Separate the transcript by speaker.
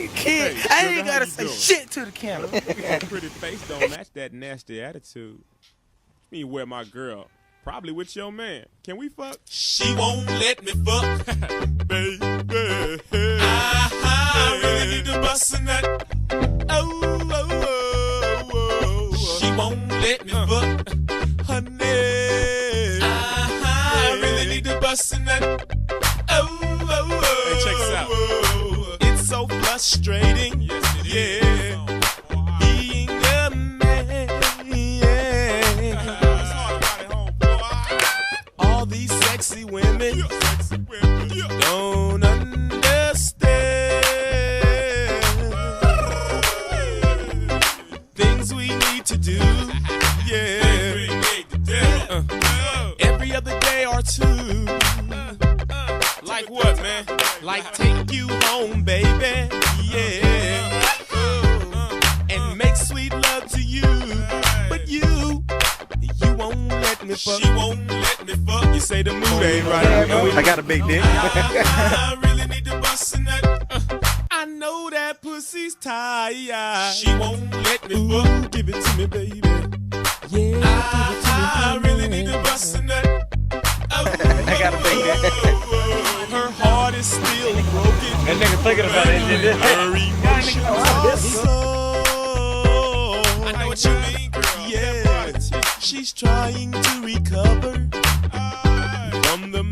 Speaker 1: Kid,
Speaker 2: Hey,
Speaker 1: I
Speaker 2: sugar,
Speaker 1: ain't
Speaker 2: how
Speaker 1: gotta
Speaker 2: you
Speaker 1: say
Speaker 2: doing?
Speaker 1: shit to the camera.
Speaker 2: Pretty face don't match that nasty attitude. Me where my girl, probably with your man. Can we fuck?
Speaker 3: She won't let me fuck.
Speaker 2: Baby.
Speaker 3: I really need to bust a nut.
Speaker 2: Oh, oh, oh, oh.
Speaker 3: She won't let me fuck.
Speaker 2: Honey.
Speaker 3: I really need to bust a nut. Oh, oh, oh.
Speaker 2: Hey, check this out.
Speaker 3: Oh.
Speaker 2: It's so frustrating.
Speaker 3: Yes, it is.
Speaker 2: Yeah. Being a man.
Speaker 3: It's hard to ride it home, boy.
Speaker 2: All these sexy women
Speaker 3: Yeah, sexy women. Yeah.
Speaker 2: don't understand things we need to do. Yeah.
Speaker 3: We need to do.
Speaker 2: Every other day or two.
Speaker 3: Like what, man?
Speaker 2: Like take you home, baby. Yeah. And make sweet love to you. But you won't let me fuck.
Speaker 3: She won't let me fuck.
Speaker 2: You say the mood ain't right.
Speaker 1: I got a big dick.
Speaker 3: I really need to bust a nut.
Speaker 2: I know that pussy's tired.
Speaker 3: She won't let me fuck.
Speaker 2: Ooh, give it to me, baby. Yeah,
Speaker 3: I really need to bust a nut.
Speaker 1: I got a big dick.
Speaker 2: her heart is still broken.
Speaker 1: That nigga thinking about it.
Speaker 2: Her emotions are so.
Speaker 3: I know what you mean, girl.
Speaker 2: Yeah, she's trying to recover from the